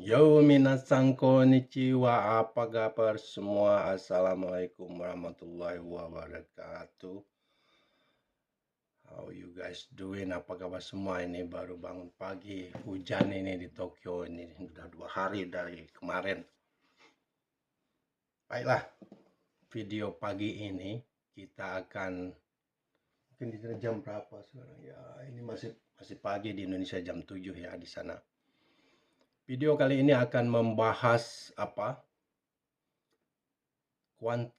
Yo, minasan konnichiwa, apa kabar semua? Assalamualaikum warahmatullahi wabarakatuh. How you guys doing? Apa kabar semua? Ini baru bangun pagi, hujan ini di Tokyo ini sudah 2 hari dari kemarin. Baiklah, video pagi ini kita akan mungkin di sana jam berapa sekarang ya? Ini masih pagi di Indonesia jam 7 ya di sana. Video kali ini akan membahas apa? Quan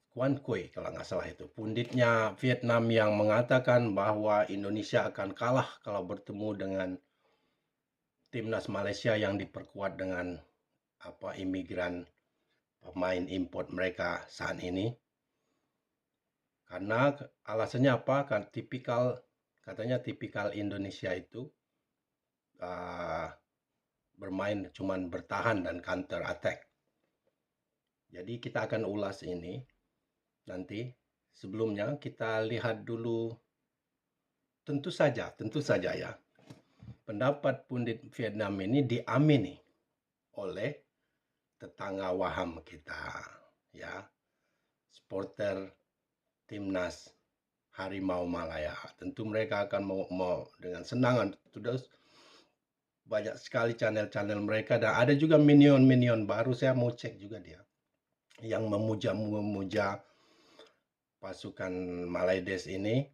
Kui kalau nggak salah itu. Punditnya Vietnam yang mengatakan bahwa Indonesia akan kalah kalau bertemu dengan timnas Malaysia yang diperkuat dengan imigran pemain import mereka saat ini. Karena alasannya apa? Katanya tipikal Indonesia itu uh, bermain cuman bertahan dan counter attack. Jadi kita akan ulas ini nanti. Sebelumnya kita lihat dulu, tentu saja ya, pendapat pundit Vietnam ini diamini oleh tetangga waham kita, ya, supporter timnas Harimau Malaya. Tentu mereka akan mau dengan senang, sudah banyak sekali channel-channel mereka, dan ada juga minion baru, saya mau cek juga dia, yang memuja pasukan Malaydes ini.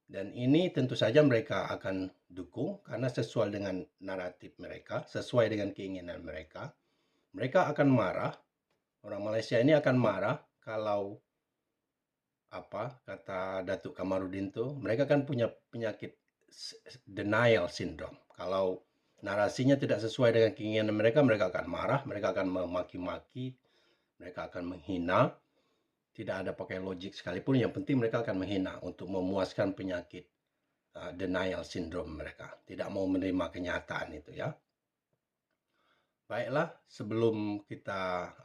Dan ini tentu saja mereka akan dukung karena sesuai dengan naratif mereka, sesuai dengan keinginan mereka. Mereka akan marah, orang Malaysia ini akan marah kalau kata Datuk Kamarudin tuh, mereka kan punya penyakit denial syndrome. Kalau narasinya tidak sesuai dengan keinginan mereka, mereka akan marah, mereka akan memaki-maki, mereka akan menghina. Tidak ada pakai logik sekalipun, yang penting mereka akan menghina untuk memuaskan penyakit denial syndrome mereka. Tidak mau menerima kenyataan itu ya. Baiklah, sebelum kita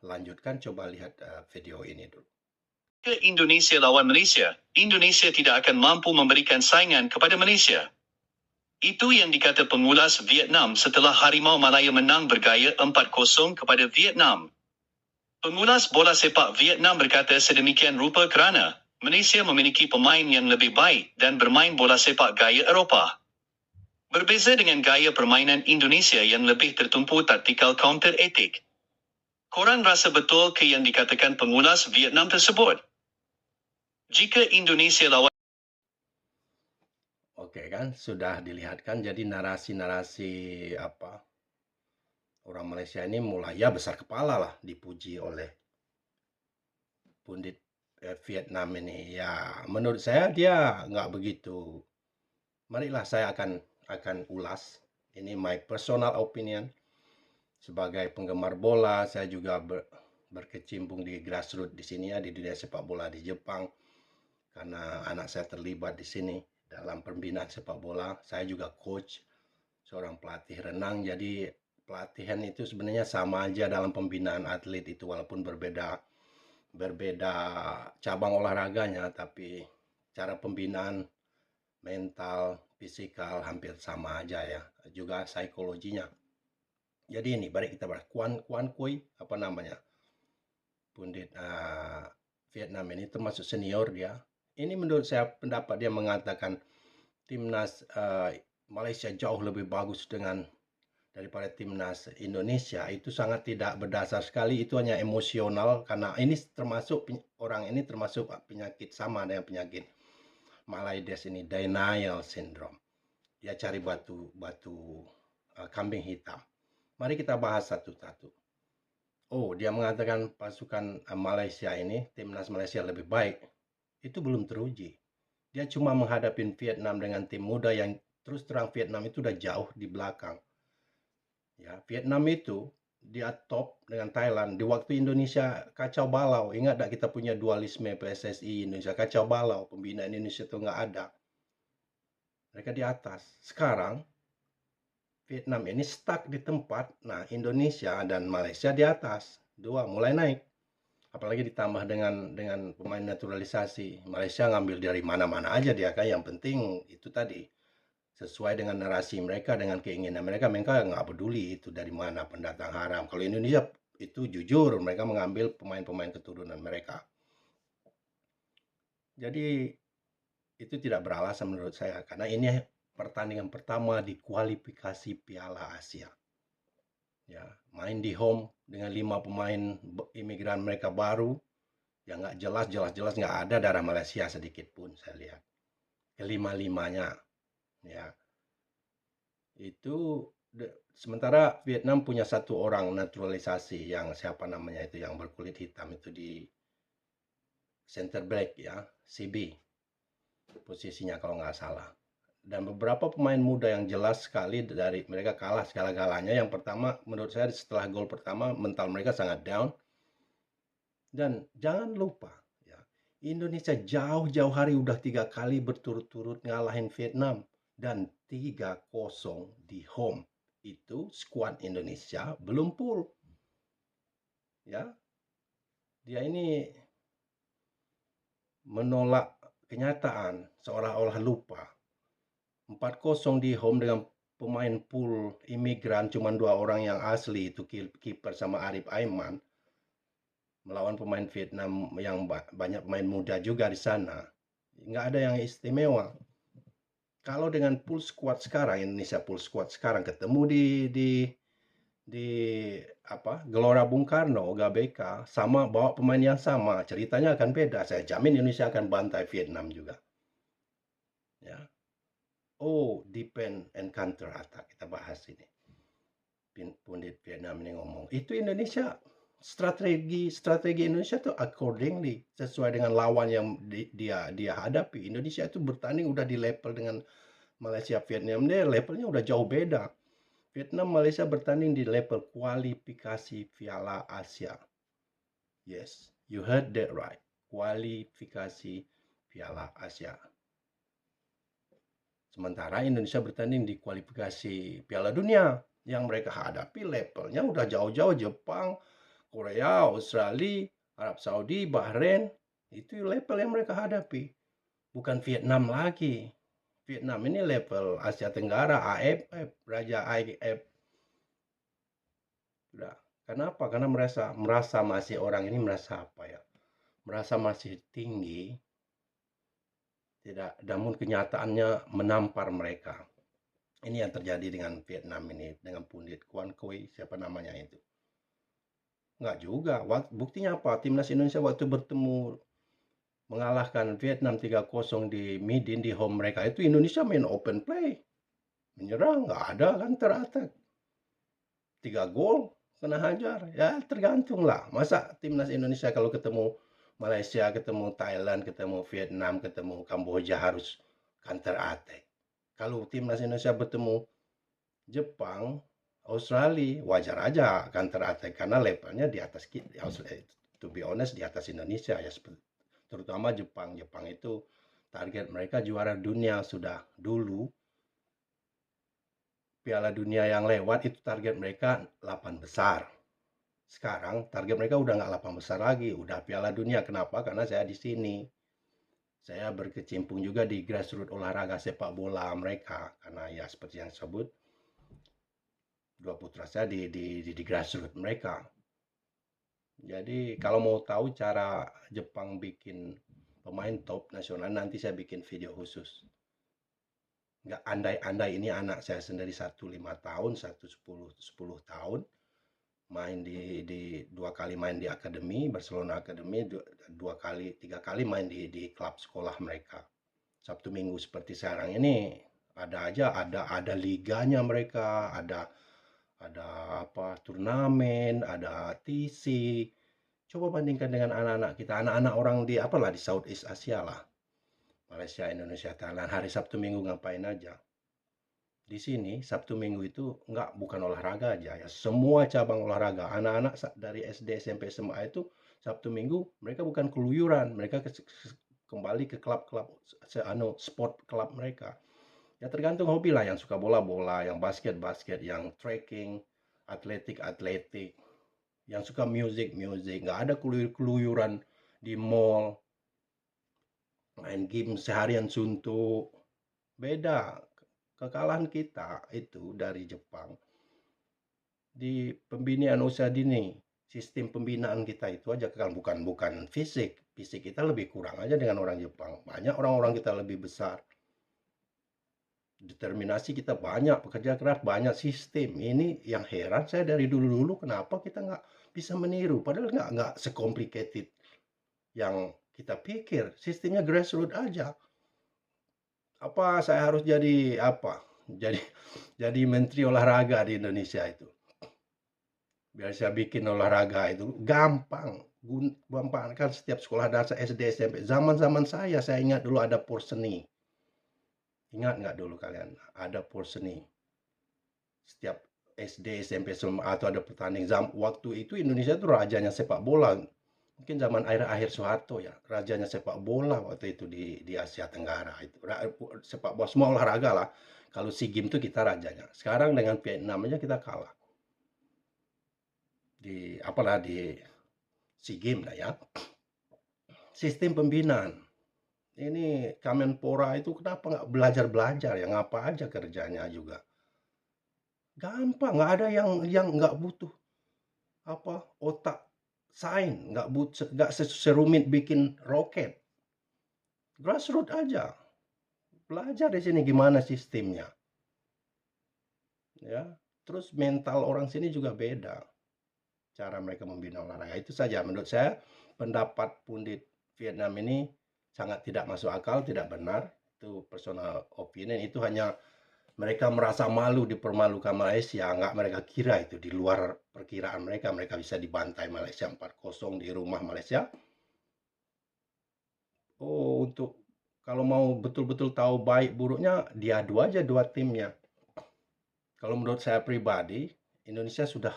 lanjutkan, coba lihat video ini dulu. Indonesia lawan Malaysia, Indonesia tidak akan mampu memberikan saingan kepada Malaysia. Itu yang dikata pengulas Vietnam setelah Harimau Malaya menang bergaya 4-0 kepada Vietnam. Pengulas bola sepak Vietnam berkata sedemikian rupa kerana Malaysia memiliki pemain yang lebih baik dan bermain bola sepak gaya Eropah. Berbeza dengan gaya permainan Indonesia yang lebih tertumpu taktikal counter etik. Korang rasa betul ke yang dikatakan pengulas Vietnam tersebut? Jika Indonesia lawan... Oke kan, sudah dilihatkan. Jadi narasi-narasi orang Malaysia ini mulai ya besar kepala lah, dipuji oleh pundit Vietnam ini. Ya, menurut saya dia nggak begitu. Marilah saya akan ulas. Ini my personal opinion. Sebagai penggemar bola, saya juga berkecimpung di grassroots di sini ya, di dunia sepak bola di Jepang. Karena anak saya terlibat di sini dalam pembinaan sepak bola. Saya juga coach, seorang pelatih renang. Jadi pelatihan itu sebenarnya sama aja dalam pembinaan atlet itu, walaupun berbeda cabang olahraganya, tapi cara pembinaan mental, fisikal hampir sama aja ya. Juga psikologinya. Jadi ini mari kita bahas Quan Kui, apa namanya, pundit Vietnam ini, termasuk senior dia. Ini menurut saya pendapat dia mengatakan timnas Malaysia jauh lebih bagus daripada timnas Indonesia. Itu sangat tidak berdasar sekali, itu hanya emosional, karena ini termasuk orang ini termasuk penyakit sama dengan penyakit Malaydes ini, denial syndrome. Dia cari batu kambing hitam. Mari kita bahas satu-satu. Oh, dia mengatakan pasukan Malaysia ini, timnas Malaysia lebih baik. Itu belum teruji. Dia cuma menghadapi Vietnam dengan tim muda yang terus terang Vietnam itu udah jauh di belakang. Ya, Vietnam itu dia top dengan Thailand. Di waktu Indonesia kacau balau, ingat tak kita punya dualisme PSSI Indonesia, kacau balau, pembinaan Indonesia itu nggak ada. Mereka di atas. Sekarang Vietnam ini stuck di tempat. Nah, Indonesia dan Malaysia di atas. Dua mulai naik. Apalagi ditambah dengan pemain naturalisasi. Malaysia ngambil dari mana-mana aja dia kan. Yang penting itu tadi, sesuai dengan narasi mereka, dengan keinginan mereka, mereka nggak peduli itu dari mana pendatang haram. Kalau Indonesia itu jujur, mereka mengambil pemain-pemain keturunan mereka. Jadi itu tidak beralasan menurut saya, karena ini pertandingan pertama di kualifikasi Piala Asia. Ya, main di home dengan 5 pemain imigran mereka baru, yang nggak jelas nggak ada darah Malaysia sedikit pun saya lihat. Kelima-limanya, ya. Itu sementara Vietnam punya satu orang naturalisasi yang siapa namanya itu yang berkulit hitam itu di center back ya, CB posisinya kalau nggak salah. Dan beberapa pemain muda yang jelas sekali dari mereka kalah segala-galanya. Yang pertama menurut saya setelah gol pertama mental mereka sangat down. Dan jangan lupa ya, Indonesia jauh-jauh hari udah 3 kali berturut-turut ngalahin Vietnam dan 3-0 di home. Itu skuad Indonesia belum full. Ya. Dia ini menolak kenyataan seolah-olah lupa. 4-0 di home dengan pemain full imigran, cuma 2 orang yang asli, itu kiper sama Arif Aiman, melawan pemain Vietnam yang banyak pemain muda juga di sana. Nggak ada yang istimewa. Kalau dengan full squad sekarang, Indonesia full squad sekarang ketemu di Gelora Bung Karno, GBK, sama bawa pemain yang sama, ceritanya akan beda. Saya jamin Indonesia akan bantai Vietnam juga. Ya. Oh, defend and counter attack. Kita bahas ini. Pundit Vietnam ini ngomong. Itu Indonesia strategi Indonesia tuh accordingly sesuai dengan lawan yang dia hadapi. Indonesia itu bertanding udah di level dengan Malaysia, Vietnam. Dia levelnya udah jauh beda. Vietnam, Malaysia bertanding di level kualifikasi Piala Asia. Yes, you heard that right. Kualifikasi Piala Asia. Sementara Indonesia bertanding di kualifikasi Piala Dunia yang mereka hadapi levelnya udah jauh-jauh Jepang, Korea, Australia, Arab Saudi, Bahrain. Itu level yang mereka hadapi. Bukan Vietnam lagi. Vietnam ini level Asia Tenggara, AFF, Raja AFF. Sudah. Kenapa? Karena merasa masih orang ini merasa apa ya? Merasa masih tinggi. Tidak, namun kenyataannya menampar mereka. Ini yang terjadi dengan Vietnam ini, dengan pundit Quan Quy, siapa namanya itu. Enggak juga. Buktinya apa? Timnas Indonesia waktu bertemu mengalahkan Vietnam 3-0 di Midin, di home mereka, itu Indonesia main open play. Menyerang, nggak ada kan teratak. 3 gol, kena hajar. Ya tergantung lah. Masa Timnas Indonesia kalau ketemu Malaysia, ketemu Thailand, ketemu Vietnam, ketemu Kamboja harus counter attack. Kalau Timnas Indonesia bertemu Jepang, Australia, wajar aja counter attack karena levelnya di atas kita. To be honest, di atas Indonesia ya, terutama Jepang. Jepang itu target mereka juara dunia sudah dulu. Piala Dunia yang lewat itu target mereka 8 besar. Sekarang target mereka udah nggak 8 besar lagi, udah Piala Dunia. Kenapa? Karena saya di sini. Saya berkecimpung juga di grassroots olahraga sepak bola mereka. Karena ya seperti yang disebut, dua putra saya di grassroots mereka. Jadi kalau mau tahu cara Jepang bikin pemain top nasional, nanti saya bikin video khusus. Nggak andai-andai ini anak saya sendiri, satu 5 tahun, satu 10 tahun. Main di 2 kali main di akademi, Barcelona Academy, 3 kali main di klub sekolah mereka. Sabtu Minggu seperti sekarang ini ada liganya mereka, ada turnamen, ada TC. Coba bandingkan dengan anak-anak kita, anak-anak orang di Southeast Asia lah. Malaysia, Indonesia, Thailand, hari Sabtu Minggu ngapain aja? Di sini Sabtu Minggu itu bukan olahraga aja ya, semua cabang olahraga. Anak-anak dari SD, SMP, SMA itu Sabtu Minggu mereka bukan keluyuran, mereka kembali ke klub-klub sport klub mereka. Ya tergantung hobi lah, yang suka bola-bola, yang basket, yang trekking, atletik, yang suka music. Nggak ada keluyuran di mall, main game seharian suntuk. Beda. Kekalahan kita itu dari Jepang di pembinaan usia dini. Sistem pembinaan kita itu aja bukan fisik. Fisik kita lebih kurang aja dengan orang Jepang. Banyak orang-orang kita lebih besar. Determinasi kita banyak, pekerja keras banyak, sistem. Ini yang heran saya dari dulu-dulu kenapa kita nggak bisa meniru. Padahal nggak secomplicated yang kita pikir. Sistemnya grassroots aja. Apa saya harus jadi apa? Jadi menteri olahraga di Indonesia itu. Biar saya bikin olahraga itu gampang. Gampang kan setiap sekolah dasar SD SMP. Zaman-zaman saya ingat dulu ada porseni. Ingat nggak dulu kalian? Ada porseni. Setiap SD SMP atau ada pertanding. Waktu itu Indonesia itu rajanya sepak bola. Mungkin zaman akhir Soeharto ya, rajanya sepak bola waktu itu di Asia Tenggara itu. Sepak bola semua olahraga lah. Kalau SEA Games itu kita rajanya. Sekarang dengan Vietnam aja kita kalah. Di SEA Games lah ya. Sistem pembinaan. Ini Kemenpora itu kenapa nggak belajar ya, ngapa aja kerjanya juga. Gampang, nggak ada yang nggak butuh otak sains, nggak serumit bikin roket. Grassroots aja. Belajar di sini gimana sistemnya. Ya, terus mental orang sini juga beda. Cara mereka membina olahraga. Itu saja menurut saya pendapat pundit Vietnam ini sangat tidak masuk akal, tidak benar. Itu personal opinion, itu hanya mereka merasa malu dipermalukan Malaysia, nggak mereka kira itu di luar perkiraan mereka bisa dibantai Malaysia 4-0 di rumah Malaysia. Oh, untuk kalau mau betul-betul tahu baik buruknya, diadu aja dua timnya. Kalau menurut saya pribadi, Indonesia sudah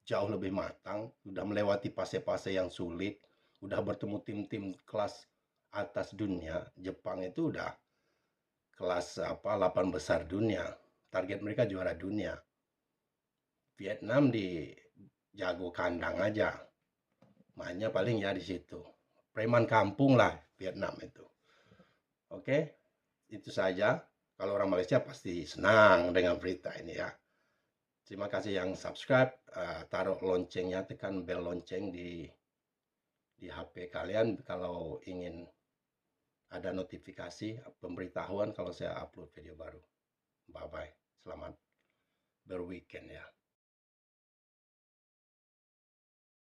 jauh lebih matang, sudah melewati fase-fase yang sulit, sudah bertemu tim-tim kelas atas dunia. Jepang itu udah kelas 8 besar dunia. Target mereka juara dunia. Vietnam di jago kandang aja. Mainnya paling ya di situ. Preman kampung lah Vietnam itu. Oke, itu saja. Kalau orang Malaysia pasti senang dengan berita ini ya. Terima kasih yang subscribe, taruh loncengnya, tekan bel lonceng di HP kalian kalau ingin ada notifikasi pemberitahuan kalau saya upload video baru. Bye-bye. Selamat berweekend ya.